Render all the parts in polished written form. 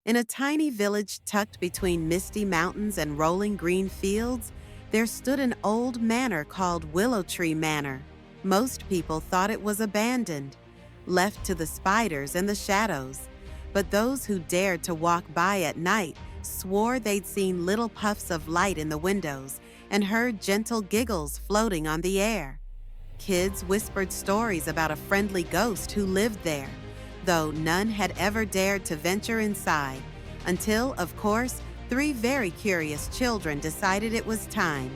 In a tiny village tucked between misty mountains and rolling green fields, there stood an old manor called Willow Tree Manor. Most people thought it was abandoned, left to the spiders and the shadows. But those who dared to walk by at night swore they'd seen little puffs of light in the windows and heard gentle giggles floating on the air. Kids whispered stories about a friendly ghost who lived there, though none had ever dared to venture inside, until, of course, 3 very curious children decided it was time.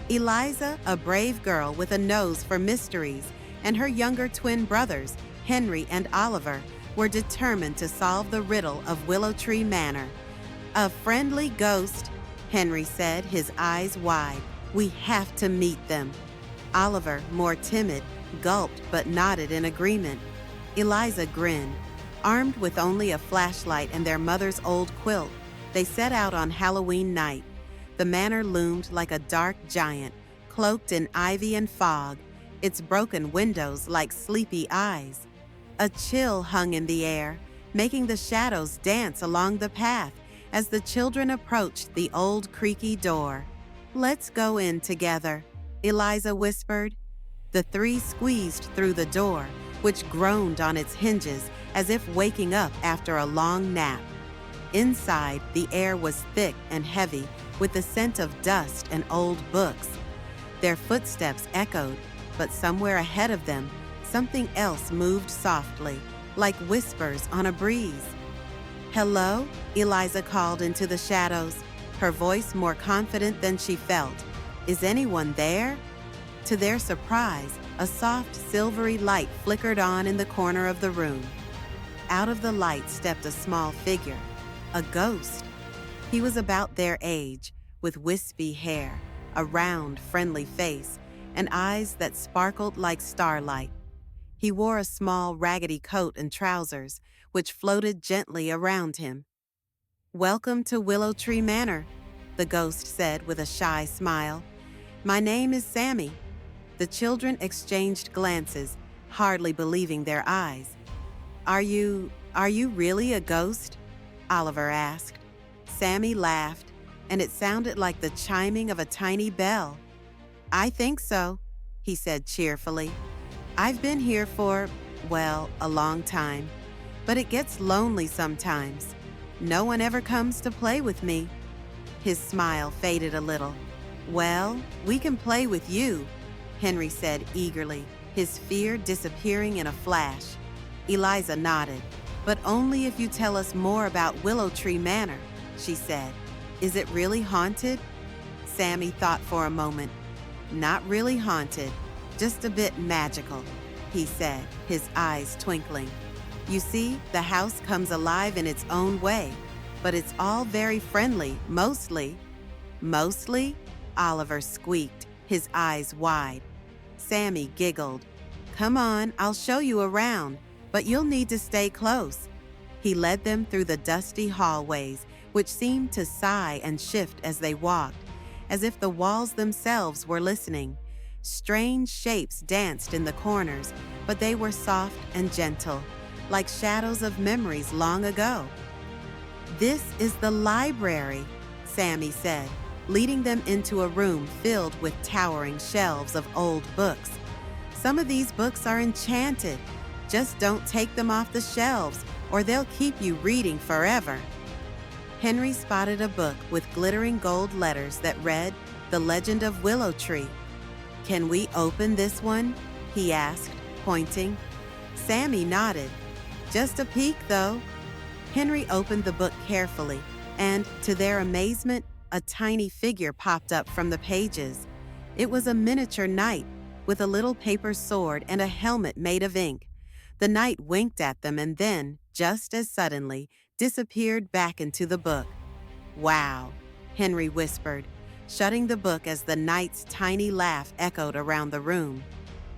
Eliza, a brave girl with a nose for mysteries, and her younger twin brothers, Henry and Oliver, were determined to solve the riddle of Willow Tree Manor. "A friendly ghost," Henry said, his eyes wide. "We have to meet them." Oliver, more timid, gulped but nodded in agreement. Eliza grinned. Armed with only a flashlight and their mother's old quilt, they set out on Halloween night. The manor loomed like a dark giant, cloaked in ivy and fog, its broken windows like sleepy eyes. A chill hung in the air, making the shadows dance along the path as the children approached the old creaky door. "Let's go in together," Eliza whispered. The 3 squeezed through the door, which groaned on its hinges as if waking up after a long nap. Inside, the air was thick and heavy with the scent of dust and old books. Their footsteps echoed, but somewhere ahead of them, something else moved softly, like whispers on a breeze. "Hello?" Eliza called into the shadows, her voice more confident than she felt. "Is anyone there?" To their surprise, a soft, silvery light flickered on in the corner of the room. Out of the light stepped a small figure, a ghost. He was about their age, with wispy hair, a round, friendly face, and eyes that sparkled like starlight. He wore a small, raggedy coat and trousers, which floated gently around him. "Welcome to Willow Tree Manor," the ghost said with a shy smile. "My name is Sammy." The children exchanged glances, hardly believing their eyes. Are you really a ghost?" Oliver asked. Sammy laughed, and it sounded like the chiming of a tiny bell. "I think so," he said cheerfully. "I've been here for, well, a long time, but it gets lonely sometimes. No one ever comes to play with me." His smile faded a little. "Well, we can play with you," Henry said eagerly, his fear disappearing in a flash. Eliza nodded. "But only if you tell us more about Willow Tree Manor," she said. "Is it really haunted?" Sammy thought for a moment. "Not really haunted, just a bit magical," he said, his eyes twinkling. "You see, the house comes alive in its own way, but it's all very friendly, mostly." "Mostly?" Oliver squeaked, his eyes wide. Sammy giggled. "Come on, I'll show you around, but you'll need to stay close." He led them through the dusty hallways, which seemed to sigh and shift as they walked, as if the walls themselves were listening. Strange shapes danced in the corners, but they were soft and gentle, like shadows of memories long ago. "This is the library," Sammy said, leading them into a room filled with towering shelves of old books. "Some of these books are enchanted. Just don't take them off the shelves, or they'll keep you reading forever." Henry spotted a book with glittering gold letters that read, "The Legend of Willow Tree." "Can we open this one?" he asked, pointing. Sammy nodded. "Just a peek, though." Henry opened the book carefully, and, to their amazement, a tiny figure popped up from the pages. It was a miniature knight, with a little paper sword and a helmet made of ink. The knight winked at them and then, just as suddenly, disappeared back into the book. "Wow," Henry whispered, shutting the book as the knight's tiny laugh echoed around the room.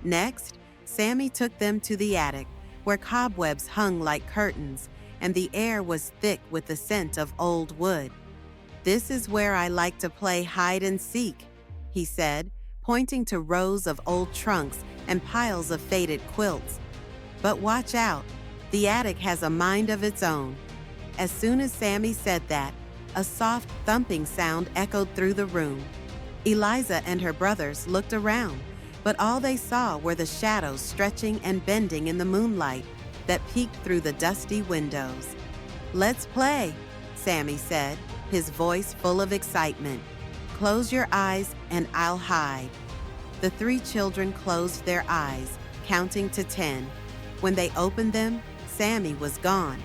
Next, Sammy took them to the attic, where cobwebs hung like curtains, and the air was thick with the scent of old wood. "This is where I like to play hide and seek," he said, pointing to rows of old trunks and piles of faded quilts. "But watch out, the attic has a mind of its own." As soon as Sammy said that, a soft thumping sound echoed through the room. Eliza and her brothers looked around, but all they saw were the shadows stretching and bending in the moonlight that peeked through the dusty windows. "Let's play," Sammy said, his voice full of excitement. "Close your eyes and I'll hide." The three children closed their eyes, counting to 10. When they opened them, Sammy was gone.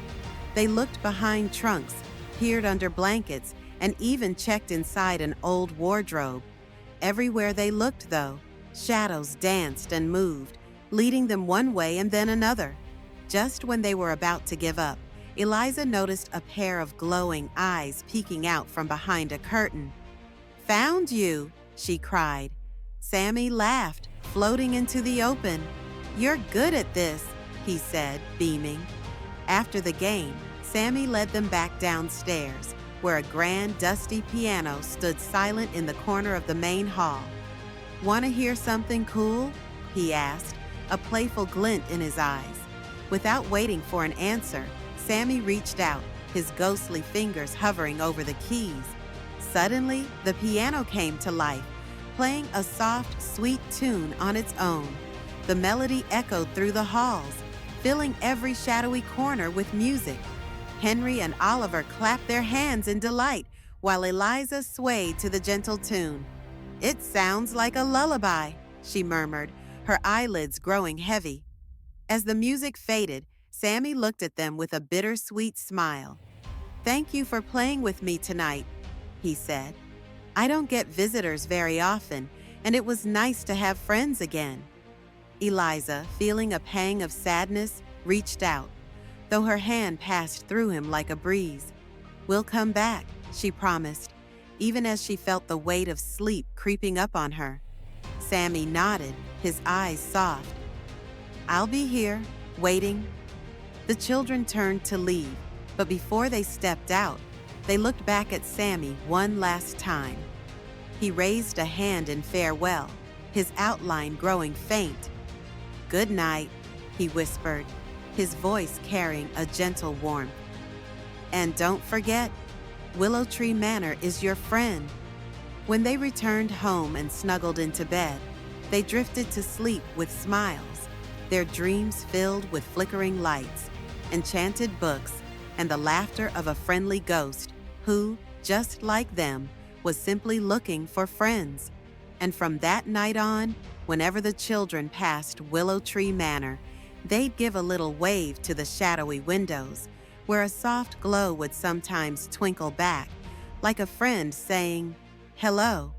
They looked behind trunks, peered under blankets, and even checked inside an old wardrobe. Everywhere they looked, though, shadows danced and moved, leading them one way and then another. Just when they were about to give up, Eliza noticed a pair of glowing eyes peeking out from behind a curtain. "Found you!" she cried. Sammy laughed, floating into the open. "You're good at this," he said, beaming. After the game, Sammy led them back downstairs, where a grand, dusty piano stood silent in the corner of the main hall. "Want to hear something cool?" he asked, a playful glint in his eyes. Without waiting for an answer, Sammy reached out, his ghostly fingers hovering over the keys. Suddenly, the piano came to life, playing a soft, sweet tune on its own. The melody echoed through the halls, filling every shadowy corner with music. Henry and Oliver clapped their hands in delight, while Eliza swayed to the gentle tune. "It sounds like a lullaby," she murmured, her eyelids growing heavy. As the music faded, Sammy looked at them with a bittersweet smile. "Thank you for playing with me tonight," he said. "I don't get visitors very often, and it was nice to have friends again." Eliza, feeling a pang of sadness, reached out, though her hand passed through him like a breeze. "We'll come back," she promised, even as she felt the weight of sleep creeping up on her. Sammy nodded, his eyes soft. "I'll be here, waiting." The children turned to leave, but before they stepped out, they looked back at Sammy one last time. He raised a hand in farewell, his outline growing faint. "Good night," he whispered, his voice carrying a gentle warmth. "And don't forget, Willow Tree Manor is your friend." When they returned home and snuggled into bed, they drifted to sleep with smiles, their dreams filled with flickering lights, enchanted books, and the laughter of a friendly ghost who, just like them, was simply looking for friends. And from that night on, whenever the children passed Willow Tree Manor, they'd give a little wave to the shadowy windows, where a soft glow would sometimes twinkle back, like a friend saying, "Hello."